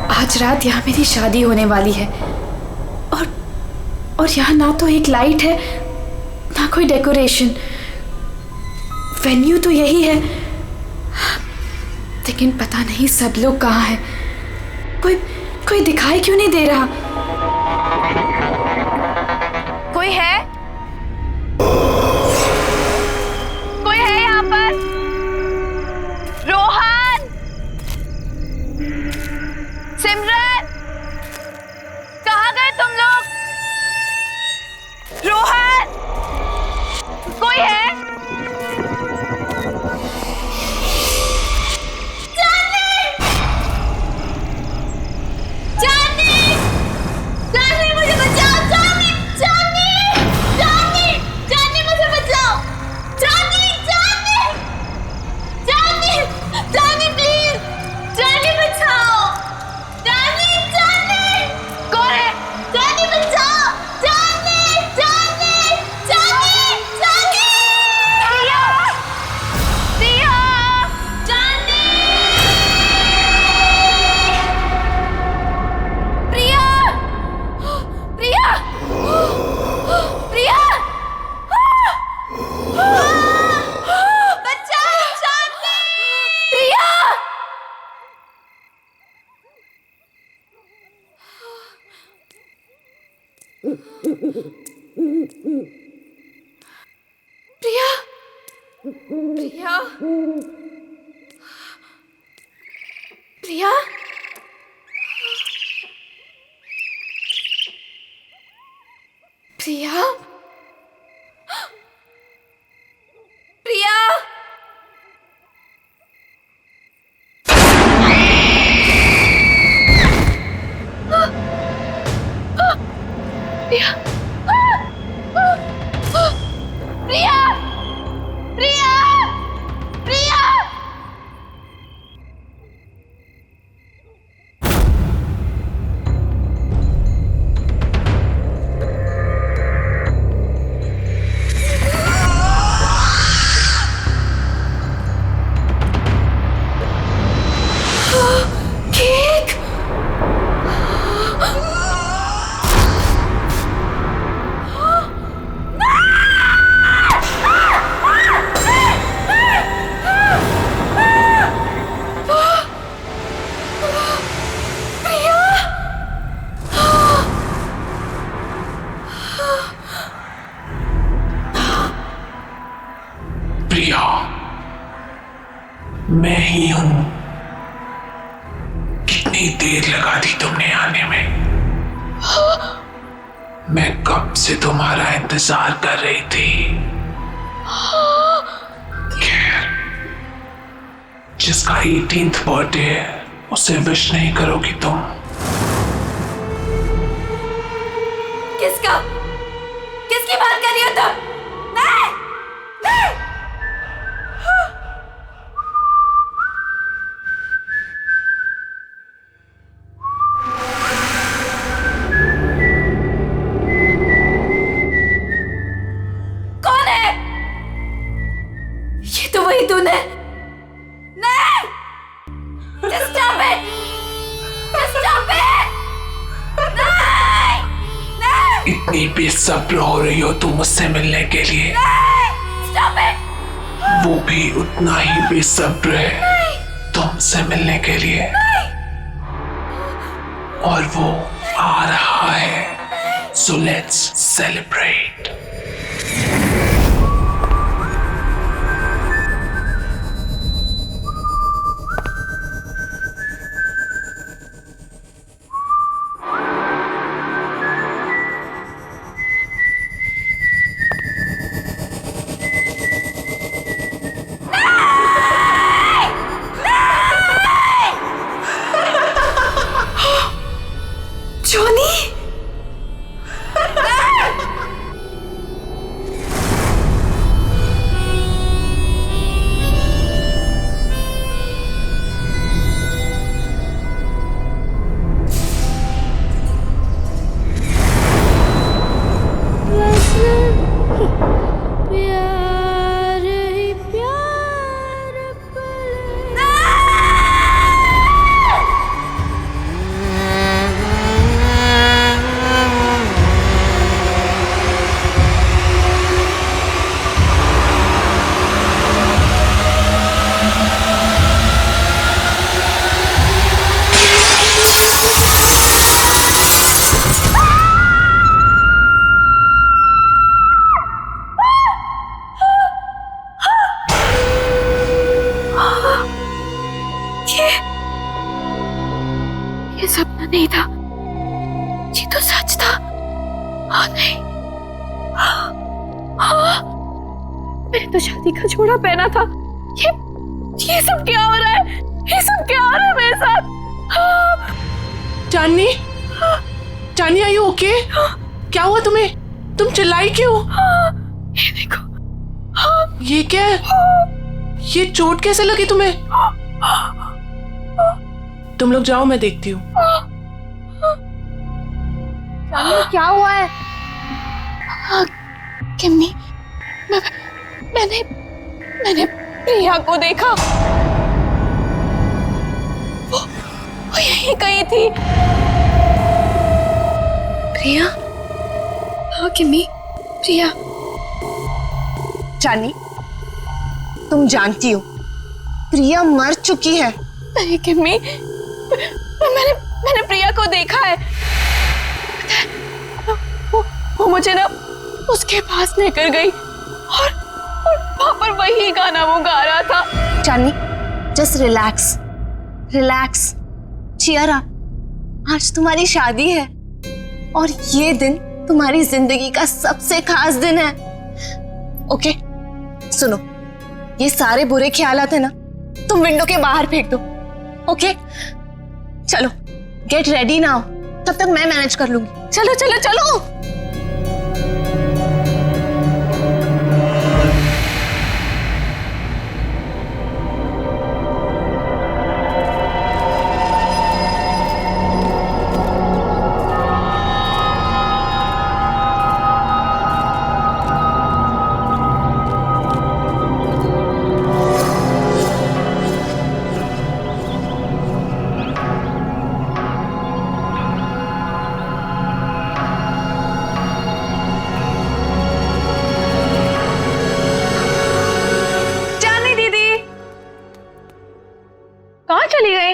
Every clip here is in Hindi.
आज रात यहाँ मेरी शादी होने वाली है और यहाँ ना तो एक लाइट है ना कोई डेकोरेशन। वेन्यू तो यही है, लेकिन पता नहीं सब लोग कहाँ हैं। कोई दिखाई क्यों नहीं दे रहा? कोई है? कोई है यहाँ पर? रोहन, सिमरन, कहाँ गए तुम लोग? रोहन, कोई है? प्रिया, प्रिया, प्रिया, प्रिया, प्रिया, प्रिया, प्रिया, प्रिया, प्रिया, केक, प्रिया, मैं ही हूं। कितनी देर लगा दी तुमने आने में? मैं कब से तुम्हारा इंतजार कर रही थी। खैर, जिसका 18th बर्थडे है उसे विश नहीं करोगी तुम? किसका? किसकी बात कर रही हो तुम? नहीं, नहीं। कौन है? ये तो वही तूने। नहीं, just stop it, just stop it, नहीं, नहीं, इतनी बेसब्र हो रही हो तुम मुझसे मिलने के लिए? नहीं, stop it, वो भी उतना ही बेसब्र है तुमसे मिलने के लिए। और वो आ रहा है, so let's celebrate. जोनी, ये सपना नहीं था, ये तो सच था। हाँ नहीं, हाँ, मैंने तो शादी का जोड़ा पहना था। ये सब क्या हो रहा है? ये सब क्या हो रहा है मेरे साथ? चांदनी, चांदनी आर यू ओके? क्या हुआ तुम्हें? तुम चिल्लाई क्यों? ये देखो, ये क्या है? ये चोट कैसे लगी तुम्हें? तुम लोग जाओ, मैं देखती हूँ। क्या हुआ है? किम्मी, मैंने प्रिया को देखा। वो यहीं कहीं थी। प्रिया? हाँ किम्मी, प्रिया। चांदनी, तुम जानती हो प्रिया मर चुकी है। नहीं किम्मी, मैंने प्रिया को देखा है। वो मुझे ना उसके पास लेकर गई और वहां पर वही गाना वो गा रहा था। Chandni, just relax, relax, cheer up. आज तुम्हारी शादी है और ये दिन तुम्हारी जिंदगी का सबसे खास दिन है। ओके, सुनो, ये सारे बुरे ख्यालात है ना, तुम विंडो के बाहर फेंक दो। ओके, चलो गेट रेडी नाउ, तब तक मैं मैनेज कर लूंगी। चलो चलो चलो। चली गई?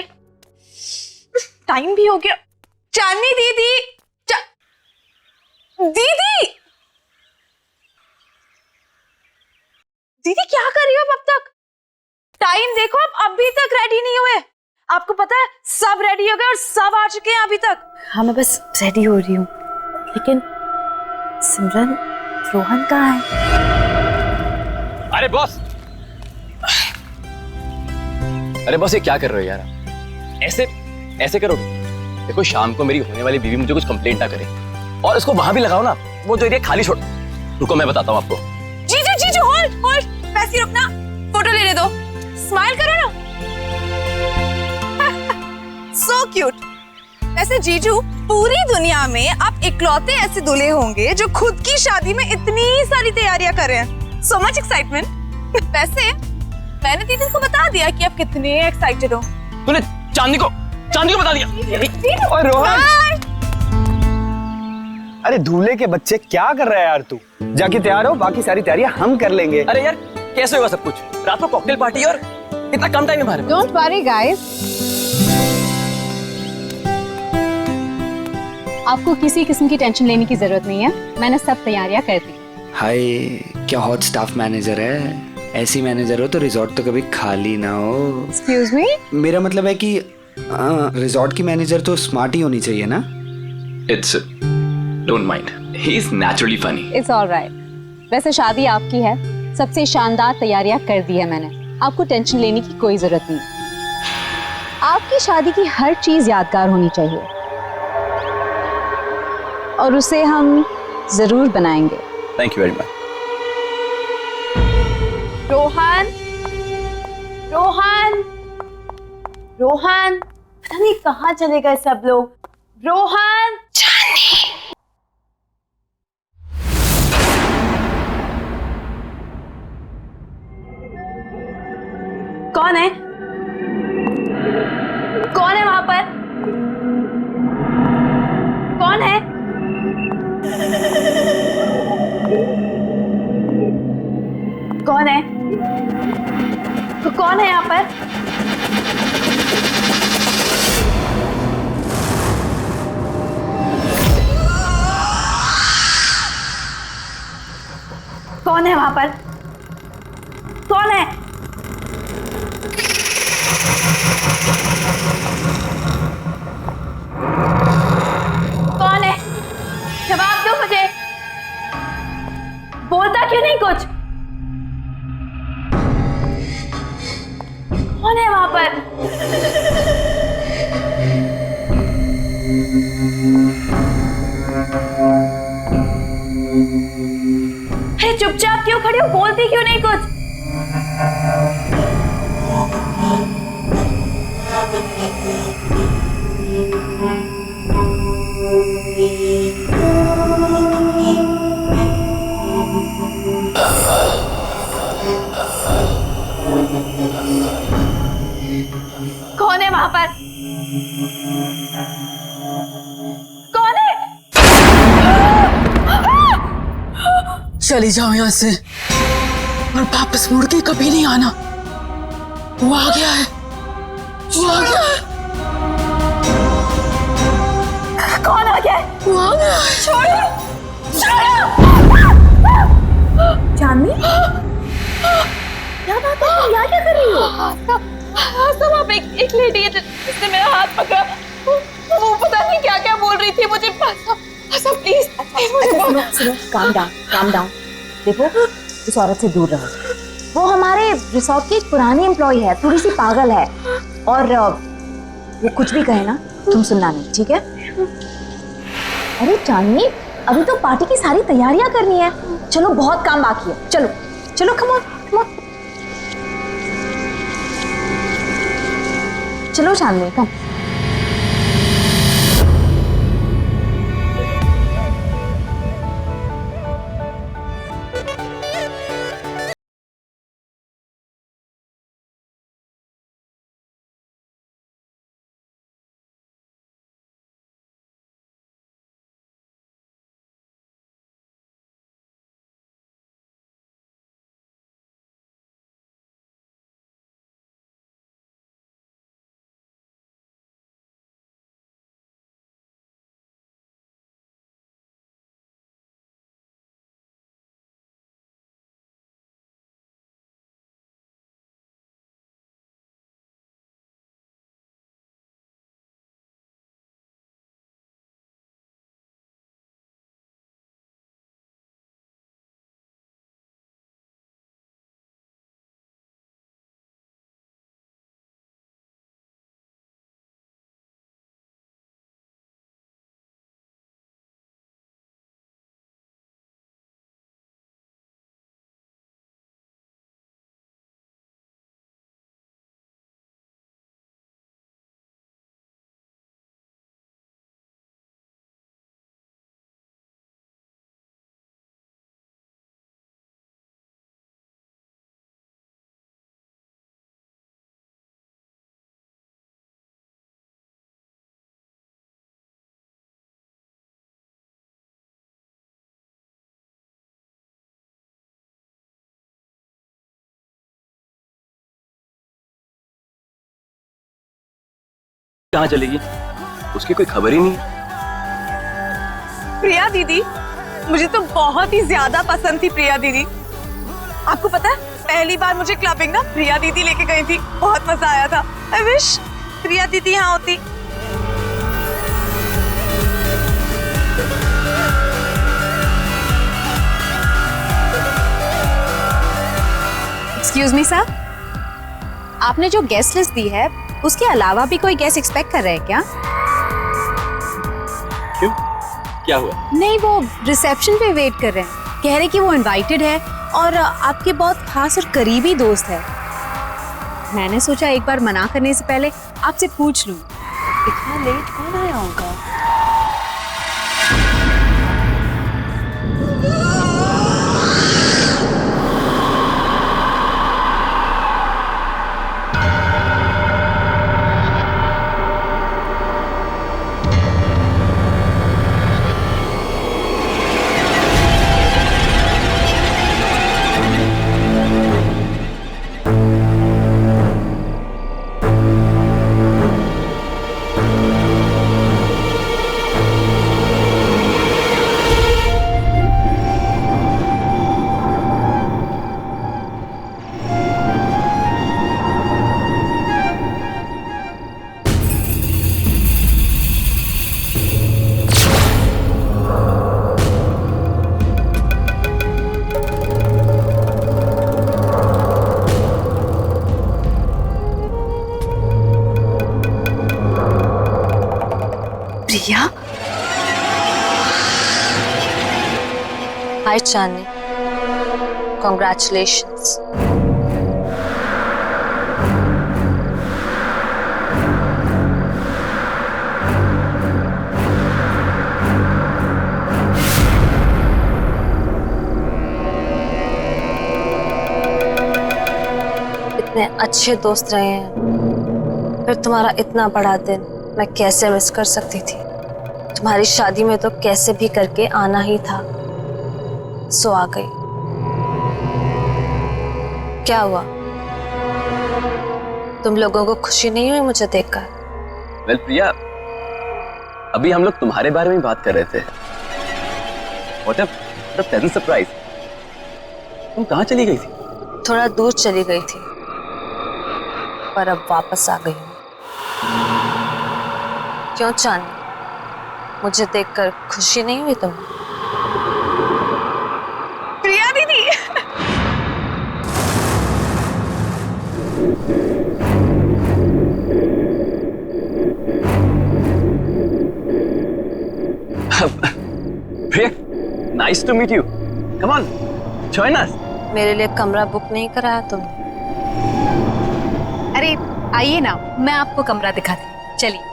टाइम भी हो गया। चांदनी दीदी, दीदी, दीदी क्या कर रही हो अब तक? टाइम देखो, आप अभी तक रेडी नहीं हुए। आपको पता है सब रेडी हो गए और सब आ चुके हैं अभी तक। हाँ, मैं बस रेडी हो रही हूँ, लेकिन सिमरन, रोहन कहाँ है? अरे बॉस, अरे बॉस, ये क्या कर रहे हो यार? ऐसे करोगे? देखो, शाम को मेरी होने वाली बीवी मुझे कुछ कंप्लेंट ना करे, और इसको वहां भी लगाओ ना, वो जो एरिया खाली छोड़। रुको, मैं बताता हूँ आपको। जीजू, होल्ड, वैसे रुकना, फोटो लेने दो, स्माइल करो ना। So cute. वैसे जीजू, पूरी दुनिया में आप इकलौते ऐसे दूल्हे होंगे जो खुद की शादी में इतनी सारी तैयारियां कर रहे हैं। So much excitement. वैसे मैंने दीदी को बता दिया कि आप कितने एक्साइटेड हो। तूने चांदनी को बता दिया? और रोहन, अरे दूल्हे के बच्चे, क्या कर रहा है यार तू? जाके तैयार हो, बाकी सारी तैयारियां हम कर लेंगे। अरे यार, कैसे होगा सब कुछ? रात को कॉकटेल पार्टी और इतना कम टाइम है हमारे पास। डोंट वरी गाइस, आपको किसी किस्म की टेंशन लेने की जरूरत नहीं है, मैंने सब तैयारियां कर दी। हाय, क्या हॉट स्टाफ मैनेजर है? ऐसी मैनेजर हो तो रिजॉर्ट तो कभी खाली ना हो। एक्सक्यूज मी, मेरा मतलब है कि रिजॉर्ट की मैनेजर तो स्मार्ट ही होनी चाहिए ना। It's don't mind, he is naturally funny. It's alright. वैसे शादी आपकी है, सबसे शानदार तैयारियां कर दी है मैंने, आपको टेंशन लेने की कोई जरूरत नहीं। आपकी शादी की हर चीज यादगार होनी चाहिए और उसे हम जरूर बनाएंगे। Thank you very much. Rohan, पता नहीं कहाँ चले गए सब लोग। रोहन, कौन है? कौन है वहां पर? कौन है? कौन है? तो कौन है यहाँ पर? कौन है वहां पर? कौन है? बोलती क्यों नहीं कुछ? कौन है वहां पर? कौन है? चली जाओ यहाँ से और वापस मुड़ के कभी नहीं आना। वो आ गया है, वो आ गया है, कौन आ गया है? वो आ गया है। छोड़ो! चांदनी, क्या बात है? तुम यहाँ क्या कर रही हो? सब आप एक लेडी है जिसने मेरा हाथ पकड़ा। वो पता नहीं क्या क्या बोल रही थी मुझे। सब प्लीज सुनो, काम डाउन। देखो, इस औरत से दूर रहो। वो हमारे रिसोर्ट की एक पुरानी एम्प्लॉय है, थोड़ी सी पागल है, और वो कुछ भी कहे ना तुम सुनना नहीं, ठीक है? अरे चांदनी, अभी तो पार्टी की सारी तैयारियां करनी है। चलो, बहुत काम बाकी है। चलो चलो, कम ऑन। चलो चांदनी, कम। कहाँ चलेगी? उसकी कोई खबर ही नहीं। प्रिया दीदी, मुझे तो बहुत ही ज्यादा पसंद थी प्रिया दीदी। आपको पता है, पहली बार मुझे क्लबिंग ना प्रिया दीदी लेके गई थी, बहुत मजा आया था। आई विश प्रिया दीदी यहाँ होती। एक्सक्यूज मी सर, आपने जो गेस्ट लिस्ट दी है उसके अलावा भी कोई गेस्ट एक्सपेक्ट कर रहे हैं क्या? क्यों, क्या हुआ? नहीं, वो रिसेप्शन पे वेट कर रहे हैं। कह रहे कि वो इनवाइटेड है और आपके बहुत खास और करीबी दोस्त है। मैंने सोचा एक बार मना करने से पहले आपसे पूछ लूं। इतना लेट कौन आया होगा? प्रिया, हाय चांदनी, Congratulations. इतने अच्छे दोस्त रहे हैं, फिर तुम्हारा इतना बड़ा दिन मैं कैसे मिस कर सकती थी। तुम्हारी शादी में तो कैसे भी करके आना ही था, सो आ गई। क्या हुआ, तुम लोगों को खुशी नहीं हुई मुझे देखकर? वेल प्रिया, अभी हम लोग तुम्हारे बारे में बात कर रहे थे। What a pleasant surprise. तुम कहाँ चली गई थी? थोड़ा दूर चली गई थी, पर अब वापस आ गई हूँ। क्यों चांदनी, मुझे देखकर खुशी नहीं हुई तुम्हें? प्रिया दीदी, प्रिया, nice to meet you. Come on, join us. मेरे लिए कमरा बुक नहीं कराया तुमने? अरे आइए ना, मैं आपको कमरा दिखाती हूँ, चलिए।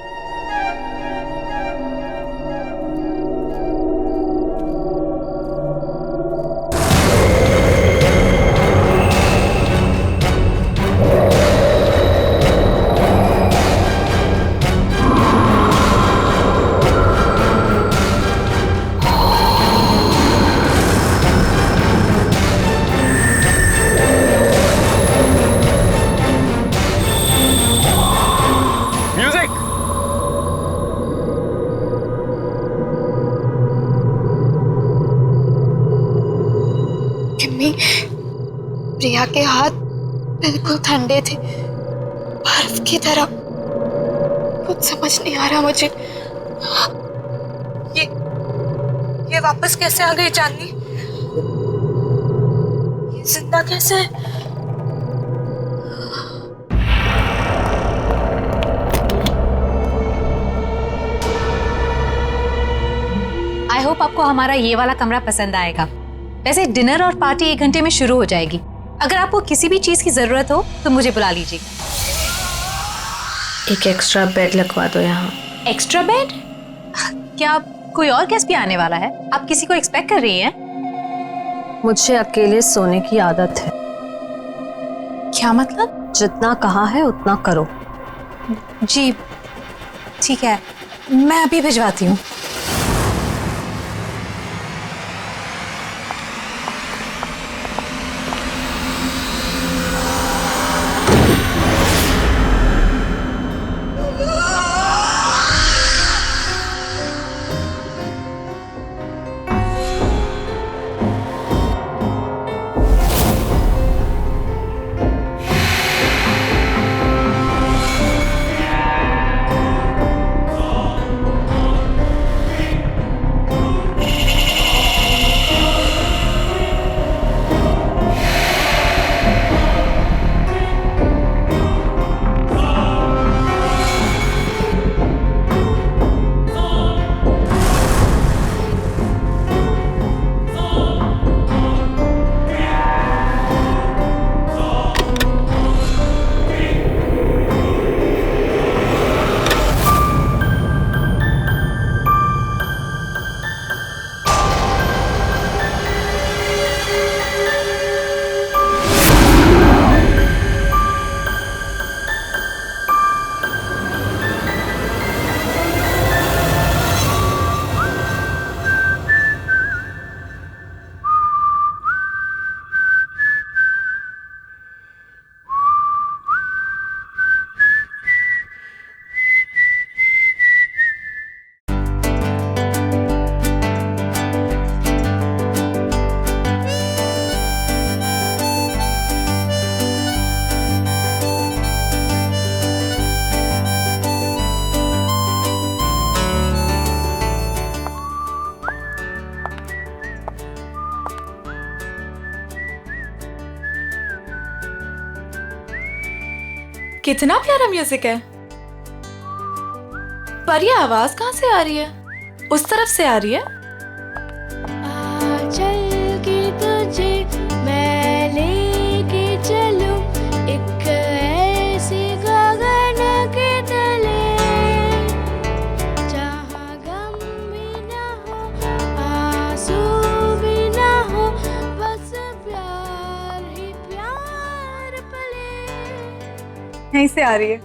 प्रिया के हाथ बिल्कुल ठंडे थे, बर्फ की तरह। कुछ समझ नहीं आ रहा मुझे। ये वापस कैसे आ गई चांदनी? ये जिंदा कैसे है? आई होप आपको हमारा ये वाला कमरा पसंद आएगा। वैसे डिनर और पार्टी 1 घंटे में शुरू हो जाएगी। अगर आपको किसी भी चीज की जरूरत हो तो मुझे बुला लीजिएगा। एक एक्स्ट्रा बेड लगवा दो यहाँ। Extra bed? क्या कोई और गेस्ट भी आने वाला है? आप किसी को एक्सपेक्ट कर रही हैं? मुझे अकेले सोने की आदत है। क्या मतलब? जितना कहा है उतना करो। जी ठीक है, मैं अभी भिजवाती हूँ। कितना प्यारा म्यूजिक है। पर ये आवाज कहाँ से आ रही है? उस तरफ से आ रही है। चल के तुझे मैं यहीं से आ रही है।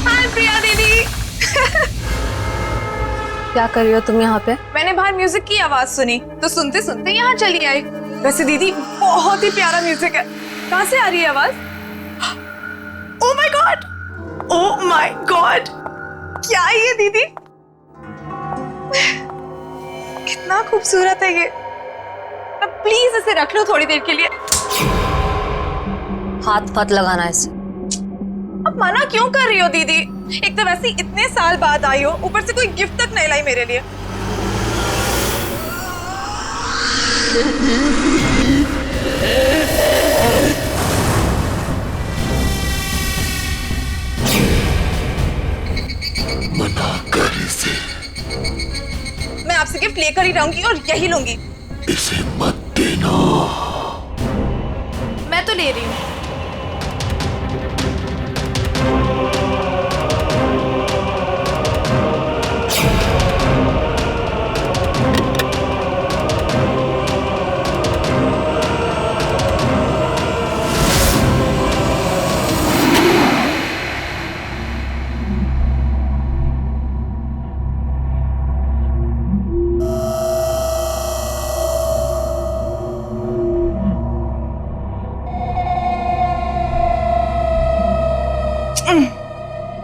हाय प्रिया दीदी। क्या कर रही हो तुम यहाँ पे? मैंने बाहर म्यूजिक की आवाज सुनी तो सुनते सुनते यहाँ चली आई। वैसे दीदी बहुत ही प्यारा म्यूजिक है। कहाँ से आ रही है आवाज? Oh my God, oh my God, क्या है ये दीदी? कितना खूबसूरत है ये। अब प्लीज इसे रख लो थोड़ी देर के लिए। हाथ पात लगाना इसे। अब मना क्यों कर रही हो दीदी? एक तो वैसे ही इतने साल बाद आई हो, ऊपर से कोई गिफ्ट तक नहीं लाई मेरे लिए। मना कर इसे, मैं आपसे गिफ्ट लेकर ही रहूंगी और यही लूंगी। इसे मत देना। मैं तो ले रही हूँ।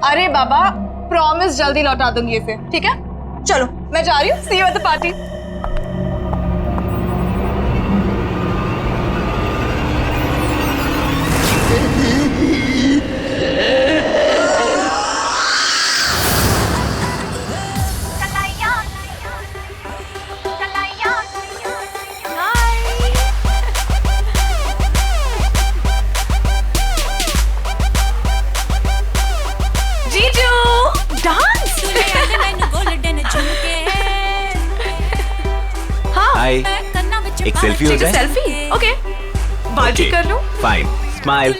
अरे बाबा, प्रॉमिस जल्दी लौटा दूंगी इसे, ठीक है? चलो मैं जा रही हूँ। सी यू एट द पार्टी। हाय, एक सेल्फी हो जाए? सेल्फी? ओके, बात भी कर लूं? Fine, smile.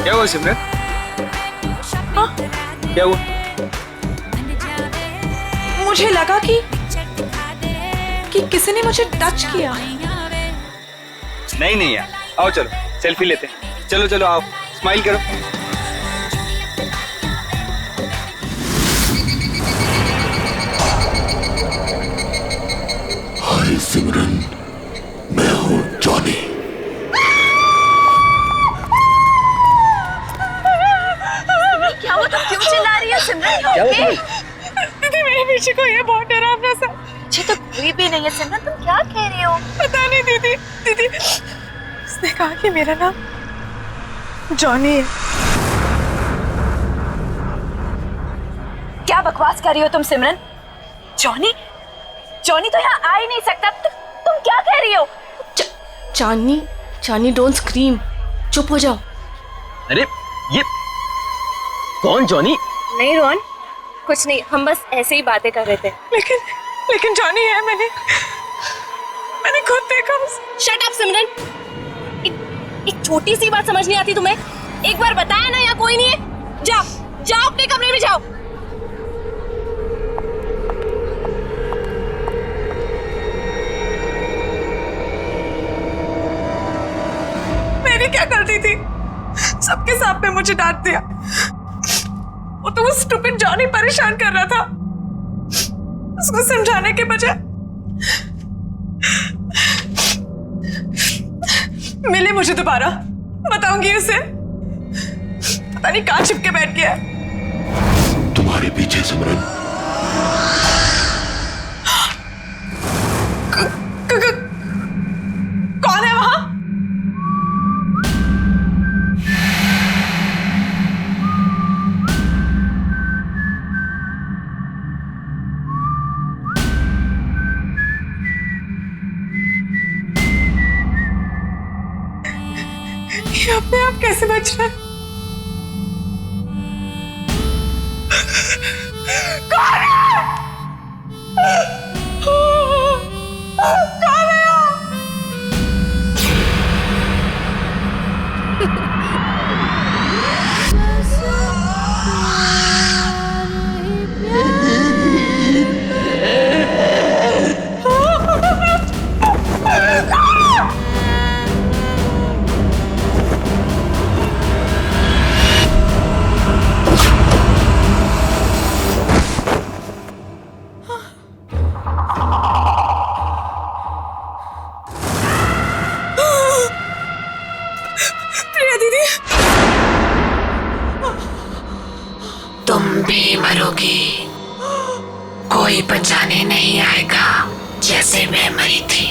क्या हुआ सिमरन? क्या हुआ? मुझे लगा कि किसी ने मुझे टच किया। नहीं नहीं यार, आओ चलो सेल्फी लेते हैं। चलो चलो आओ, स्माइल करो। हाय सिमरन, मैं हूँ जॉनी। क्या हुआ? तुम क्यों चिल्ला रही है सिमरन? दीदी मेरे पीछे कोई है, बहुत डरावना सा। मुझे तो कोई भी नहीं है सिमरन, तुम क्या कह रही हो? पता नहीं दीदी। दीदी उसने कहा कि मेरा नाम जॉनी है। क्या बकवास कर रही हो तुम सिमरन? जॉनी? जॉनी तो यहाँ आ ही नहीं सकता। तुम क्या कह रही हो? चांदनी, चांदनी डोंट स्क्रीम, चुप हो जाओ। अरे ये कौन जॉनी? नहीं रोहन, कुछ नहीं, हम बस ऐसे ही बातें कर रहे थे। लेकिन जॉनी है। मैंने खुद देखा उसे। शट अप सिमरन, एक छोटी सी बात समझ नहीं आती तुम्हें? एक बार बताया ना यहाँ कोई नहीं है। जाओ जाओ अपने कमरे में जाओ। मैंने क्या गलती थी? सबके सामने मुझे डांट दिया। वो तो वो स्टूपिड जॉनी परेशान कर रहा था। उसको समझाने के बजाय मिले मुझे दोबारा। बताऊंगी उसे। पता नहीं कहाँ छिपके बैठ गया। तुम्हारे पीछे सिमरन। कौन है वहां? ये अपने आप कैसे बच रहा है? प्रिया दीदी, तुम भी मरोगी, कोई बचाने नहीं आएगा जैसे मैं मरी थी।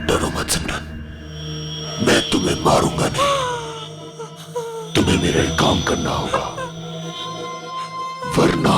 डरो मत सिमरन, मैं तुम्हें मारूंगा नहीं। तुम्हें मेरा एक काम करना होगा, वरना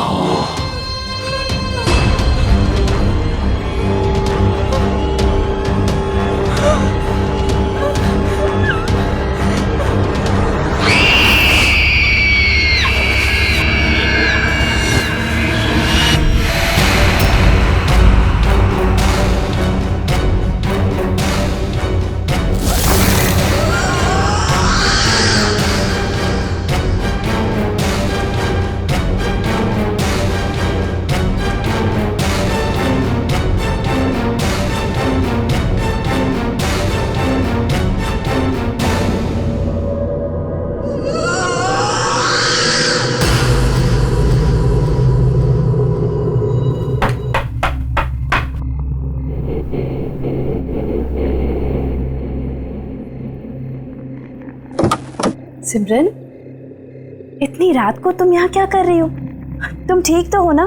सिमरन, इतनी रात को तुम यहाँ क्या कर रही हो? तुम ठीक तो हो ना?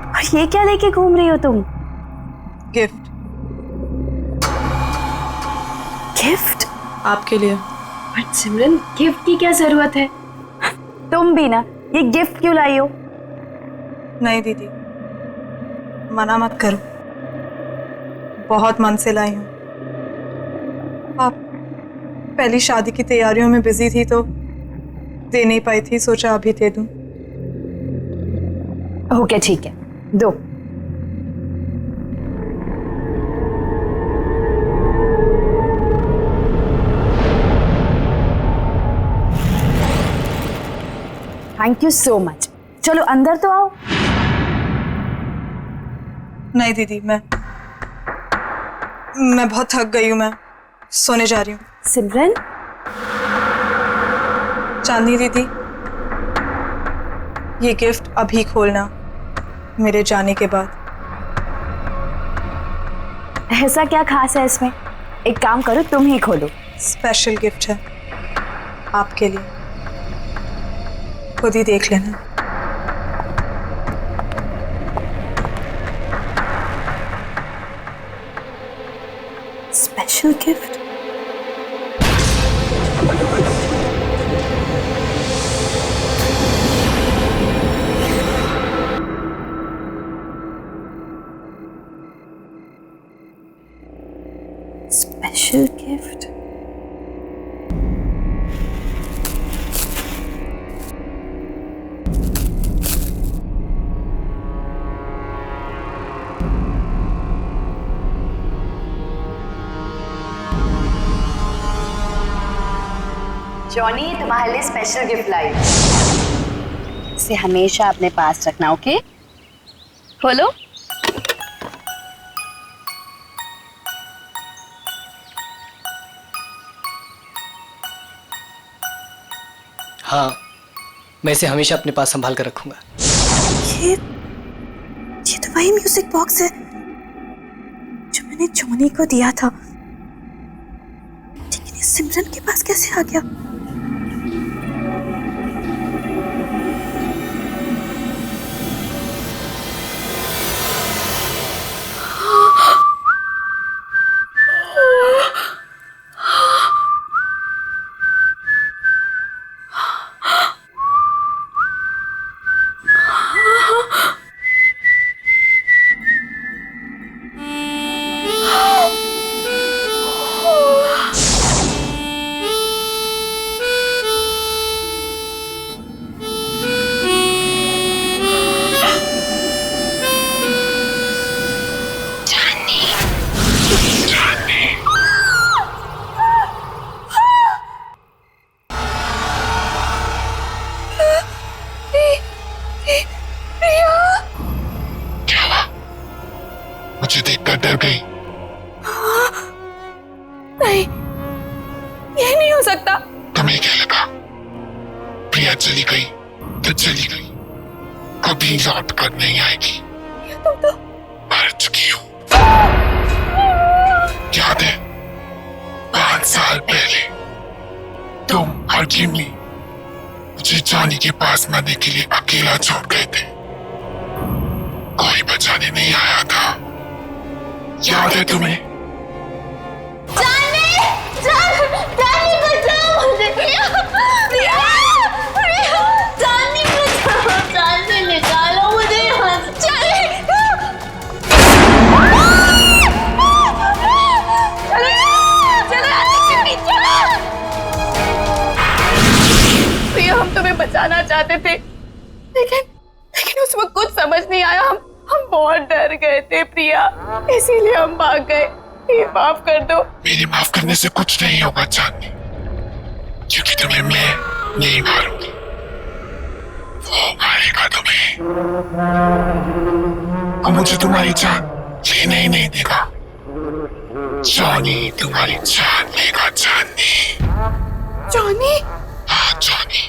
और ये क्या लेके घूम रही हो तुम? गिफ्ट। गिफ्ट? आपके लिए। बट सिमरन, गिफ्ट की क्या जरूरत है? तुम भी ना, ये गिफ्ट क्यों लाई हो? नहीं दीदी, मना मत करो, बहुत मन से लाई हूँ। आप पहली शादी की तैयारियों में बिजी थी तो दे नहीं पाई थी, सोचा अभी दे दूं। ओके ठीक है, दो। Thank you so much. चलो अंदर तो आओ। नहीं दीदी, मैं बहुत थक गई हूँ, मैं सोने जा रही हूँ। सिमरन, चांदनी दीदी, ये गिफ्ट अभी खोलना, मेरे जाने के बाद। ऐसा क्या खास है इसमें? एक काम करो, तुम ही खोलो। स्पेशल गिफ्ट है आपके लिए, खुद ही देख लेना। Special gift? Special gift? Johnny, तुम्हारे लिए स्पेशल गिफ्ट लाई। इसे हमेशा अपने पास रखना, ओके? खोलो। हाँ, मैं इसे हमेशा अपने पास संभाल कर रखूंगा। ये तो वही म्यूजिक बॉक्स है जो मैंने जॉनी को दिया था, लेकिन ये सिमरन के पास कैसे आ गया? मुझे देखकर डर गई। नहीं, ये नहीं हो सकता। तुम्हें क्या लगा प्रिया चली गई तो चली गई, कभी लौट कर नहीं आएगी। तुम तो मर चुकी हो। याद है 5 साल पहले तुम और जिमी मुझे जॉनी के पास मरने के लिए अकेला छोड़ गए थे, कोई बचाने नहीं आया था। याद है तुम्हें? जानी बचाओ मुझे। जानी बचाओ, जानी निकालो मुझे यहाँ से। प्रिया, हम तुम्हें बचाना चाहते थे, लेकिन उस वक्त कुछ समझ नहीं आया। हम बहुत डर गए थे प्रिया, इसीलिए हम भाग गए। ये माफ कर दो। मेरे माफ करने से कुछ नहीं होगा चांदनी, क्योंकि तुम्हें मैं नहीं मारूंगी, वो मारेगा तुम्हें। और मुझे तुम्हारी जान लेने ही नहीं देगा। जॉनी तुम्हारी जान लेगा चांदनी। जॉनी? हाँ जॉनी।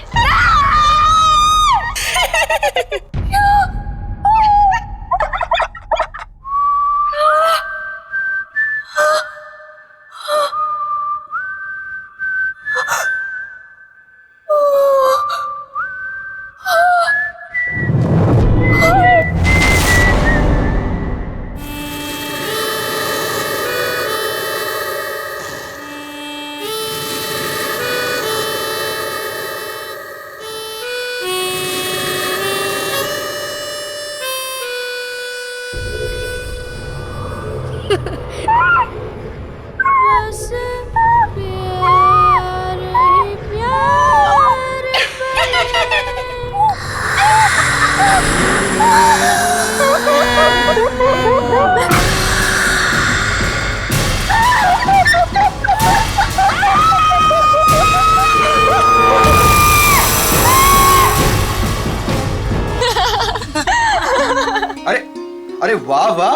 अरे वाह वाह,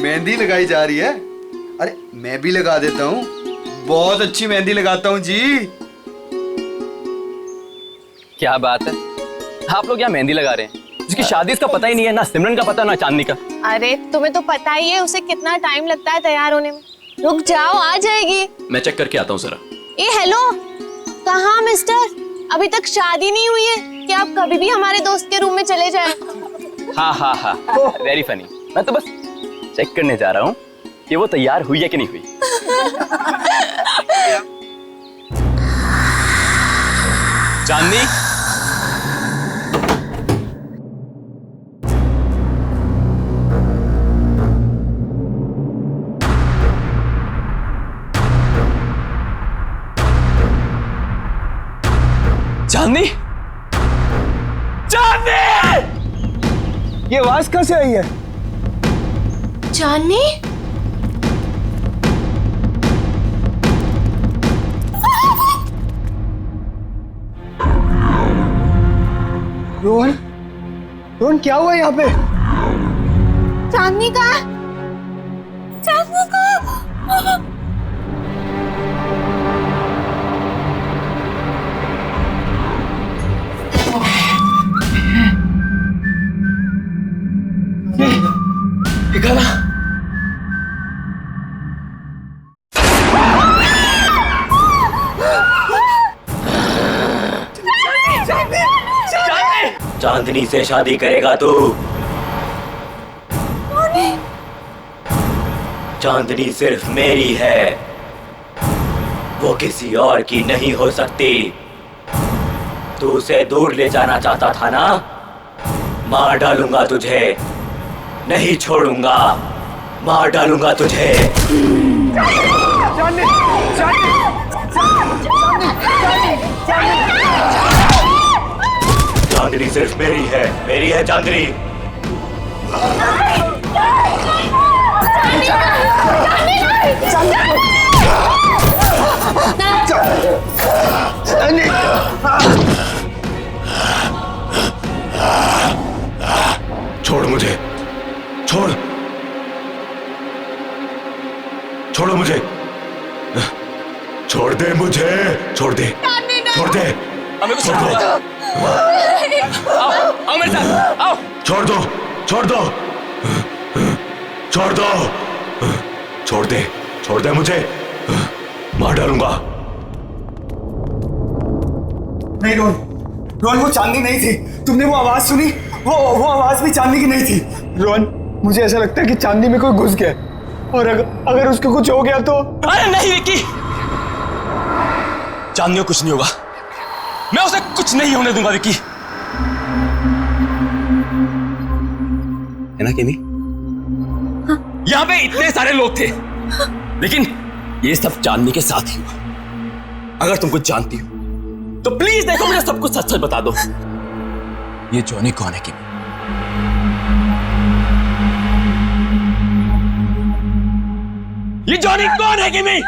मेहंदी लगाई जा रही है। अरे मैं भी लगा देता हूँ, बहुत अच्छी मेहंदी लगाता हूँ जी। क्या बात है, आप लोग यहाँ मेहंदी लगा रहे हैं? जिसकी शादी इसका पता ही नहीं है, ना सिमरन का पता ना चांदनी का। अरे तुम्हें तो पता ही है उसे कितना टाइम लगता है तैयार होने में। रुक जाओ, आ जाएगी। मैं चेक करके आता हूँ जरा। ए हेलो, कहाँ मिस्टर? अभी तक शादी नहीं हुई है कि आप कभी भी हमारे दोस्त के रूम में चले जाएं? हाँ हाँ हाँ, वेरी फनी। मैं तो बस चेक करने जा रहा हूँ कि वो तैयार हुई है कि नहीं हुई। चांदनी, चांदनी, चांदनी! ये आवाज कहाँ से आई है? चांदनी? रोहन, रोहन क्या हुआ यहाँ पे? चांदनी का? चांदनी का? देखा ना? चांदनी से शादी करेगा तू? चांदनी सिर्फ मेरी है, वो किसी और की नहीं हो सकती। तू उसे दूर ले जाना चाहता था ना? मार डालूंगा तुझे, नहीं छोड़ूंगा, मार डालूंगा तुझे। चांदनी सिर्फ मेरी है चांदनी। छोड़ मुझे, छोड़, छोड़ो मुझे, छोड़ दे मुझे, छोड़ दे, छोड़ दे, छोड़ दो, आओ मेरे साथ, आओ। छोड़ दो, छोड़ दो, छोड़ दो, छोड़ दे मुझे, मार डालूंगा। नहीं रोहन, रोहन वो चांदनी नहीं थी। तुमने वो आवाज सुनी? वो आवाज भी चांदनी की नहीं थी। रोहन, मुझे ऐसा लगता है कि चांदनी में कोई घुस गया, और अगर उसको कुछ हो गया तो। अरे नहीं विक्की, चांदनी को कुछ नहीं होगा, मैं उसे कुछ नहीं होने दूंगा विक्की। है ना केमी? हाँ। यहाँ पे इतने सारे लोग थे, लेकिन ये सब चांदनी के साथ ही हुआ। अगर तुम कुछ जानती हो तो प्लीज देखो, मुझे सब कुछ सच सच बता दो। ये जॉनी कौन है केमी? ये जॉनी कौन है केमी?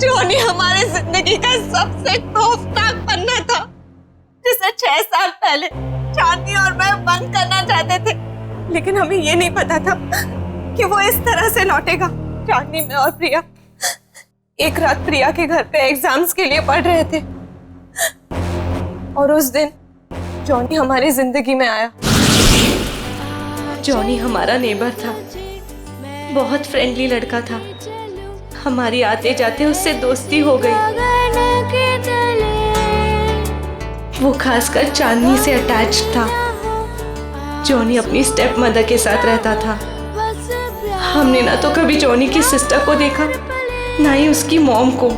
जॉनी हमारे जिंदगी का सबसे खौफनाक पन्ना था, जिसे 6 साल पहले चांदनी और मैं बंद करना चाहते थे, लेकिन हमें ये नहीं पता था कि वो इस तरह से लौटेगा। चांदनी, मैं और प्रिया एक रात प्रिया के घर पे एग्जाम्स के लिए पढ़ रहे थे, और उस दिन जॉनी हमारी जिंदगी में आया। जॉनी हमारा नेबर था, बहुत फ्रेंडली लड़का था। हमारी आते जाते उससे दोस्ती हो गई। वो खासकर चांदनी से अटैच था। जॉनी अपनी स्टेप मदर के साथ रहता था। हमने ना तो कभी जॉनी की सिस्टर को देखा, ना ही उसकी मॉम को।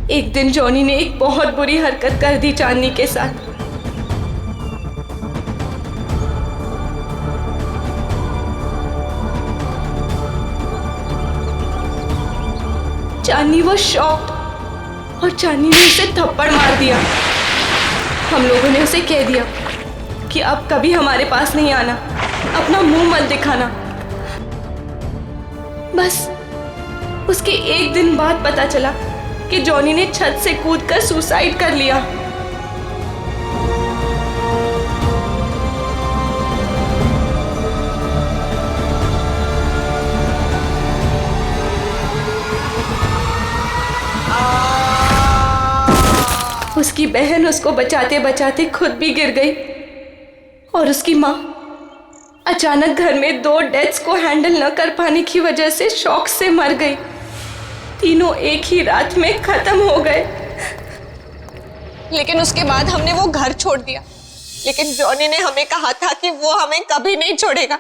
एक दिन जॉनी ने एक बहुत बुरी हरकत कर दी चांदनी के साथ। चांदनी वो शॉक्ड, और चांदनी ने उसे थप्पड़ मार दिया। हम लोगों ने उसे कह दिया कि अब कभी हमारे पास नहीं आना, अपना मुंह मत दिखाना। बस उसके एक दिन बाद पता चला कि जॉनी ने छत से कूदकर सुसाइड कर लिया। उसकी बहन उसको बचाते बचाते खुद भी गिर गई, और उसकी माँ अचानक घर में 2 डेथ्स को हैंडल न कर पाने की वजह से शॉक से मर गई। तीनों एक ही रात में खत्म हो गए। लेकिन उसके बाद हमने वो घर छोड़ दिया, लेकिन जॉनी ने हमें कहा था कि वो हमें कभी नहीं छोड़ेगा।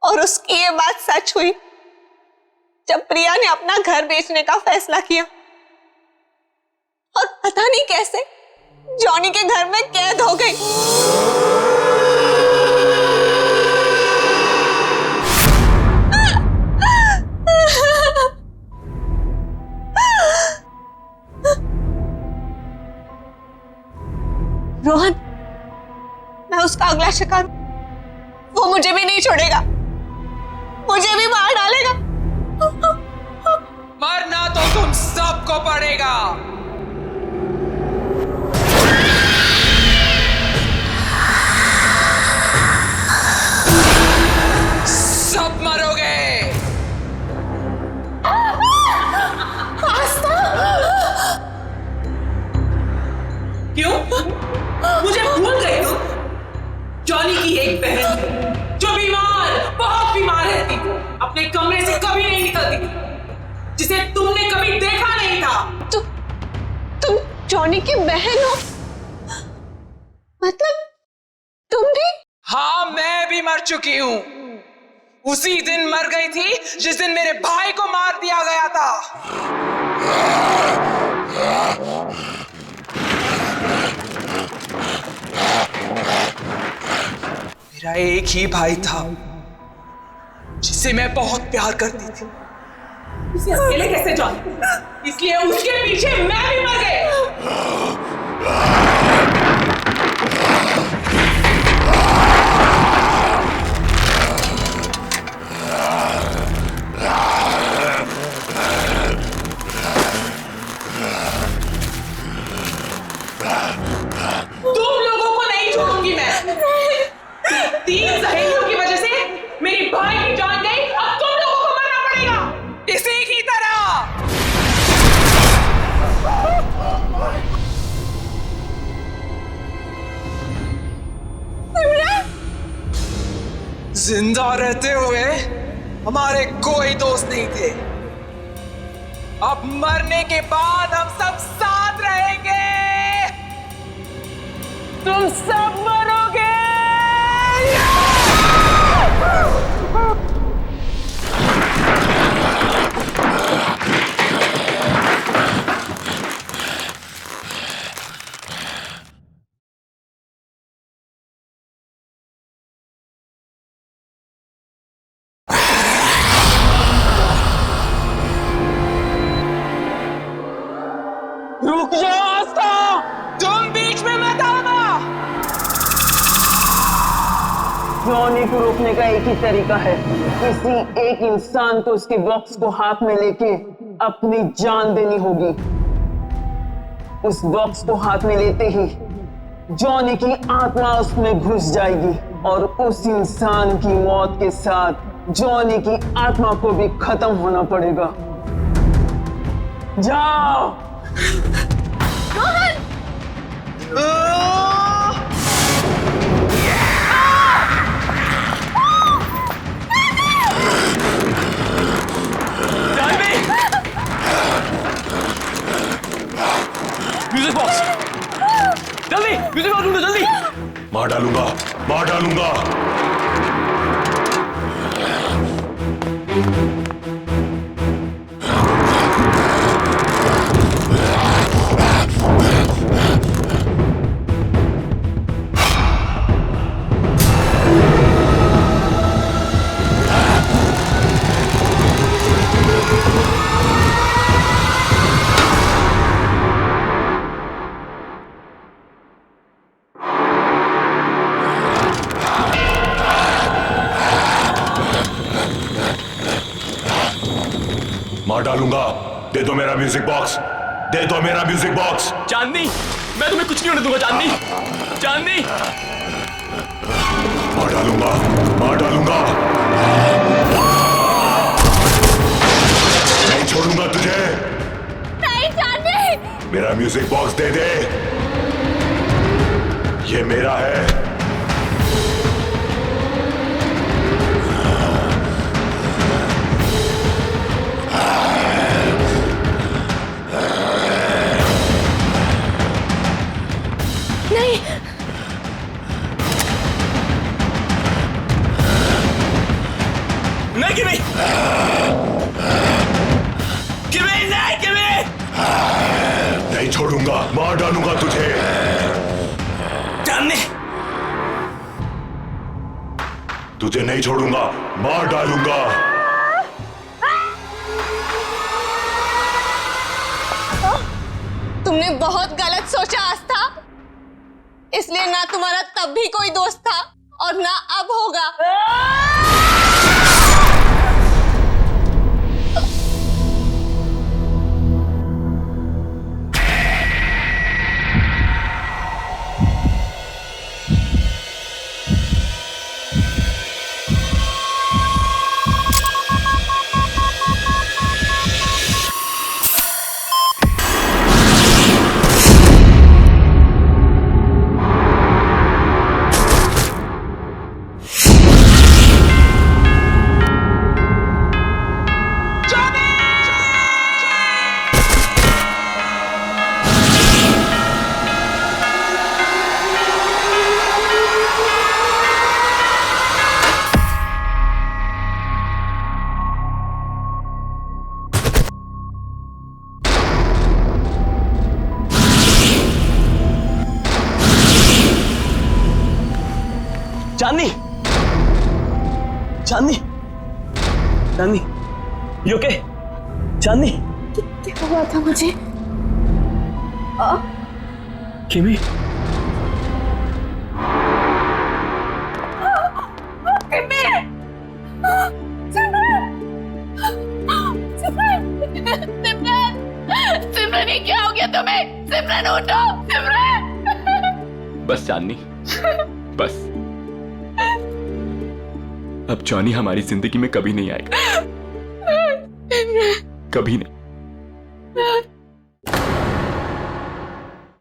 और उसकी ये बात सच हुई जब प्रिया ने अपना घर बेचने का फैसला किया, और पता नहीं कैसे जॉनी के घर में कैद हो गई। रोहन, मैं उसका अगला शिकार, वो मुझे भी नहीं छोड़ेगा, मुझे भी मार डालेगा। मरना तो तुम सबको पड़ेगा। सब मरोगे। क्यों? मुझे भूल गई तुम? जॉनी की एक बहन जो बीमार, बहुत बीमार रहती, अपने कमरे से कभी नहीं निकलती, जिसे तुमने कभी देखा नहीं था। तुम जॉनी की बहन हो? मतलब तुम भी? हाँ, मैं भी मर चुकी हूँ। उसी दिन मर गई थी जिस दिन मेरे भाई को मार दिया गया था। मेरा एक ही भाई था जिसे मैं बहुत प्यार करती थी। उसे अकेले कैसे जाऊं? इसलिए उसके पीछे मैं भी मर गई। तुम लोगों को नहीं छोड़ूंगी मैं। 3 सहेलियों की वजह से मेरी भाई की जान गई, अब तुम लोगों को मरना पड़ेगा इसी की तरह। जिंदा रहते हुए हमारे कोई दोस्त नहीं थे, अब मरने के बाद हम सब साथ रहेंगे। तुम सब मरोगे। रुक जाओ आस्था, तुम बीच में मत आना। जॉनी को रोकने का एक ही तरीका है, किसी एक इंसान को उसके बॉक्स को हाथ में लेके अपनी जान देनी होगी। उस बॉक्स को हाथ में लेते ही जॉनी की आत्मा उसमें घुस जाएगी और उस इंसान की मौत के साथ जॉनी की आत्मा को भी खत्म होना पड़ेगा। जाओ। म्यूजिक बॉक्स, जल्दी म्यूजिक बॉक्स ढूंढो, जल्दी। मार डालूंगा, मार डालूंगा। मार डालूंगा। दे दो मेरा म्यूजिक बॉक्स, दे दो मेरा म्यूजिक बॉक्स। चांदनी, मैं तुम्हें कुछ नहीं होने दूंगा। चांदनी, चांदनी। मार डालूंगा, मार डालूंगा। नहीं छोड़ूंगा तुझे। नहीं चांदनी। मेरा म्यूजिक बॉक्स दे दे, ये मेरा है। नहीं किमी, किमी नहीं, किमी नहीं छोड़ूंगा, मार डालूंगा तुझे। चांदनी, तुझे नहीं छोड़ूंगा, मार डालूंगा। तुमने बहुत गलत सोचा आस्था। इसलिए ना तुम्हारा तब भी कोई दोस्त था और ना अब होगा। चांदनी, चांदनी, चांदनी, यू ओके? चांदनी, क्या हुआ था मुझे? किमी, सिमरन, ये क्या हो गया तुम्हें? सिमरन उठो, सिमरन। बस चांदनी, बस। अब जॉनी हमारी जिंदगी में कभी नहीं आएगा, कभी नहीं।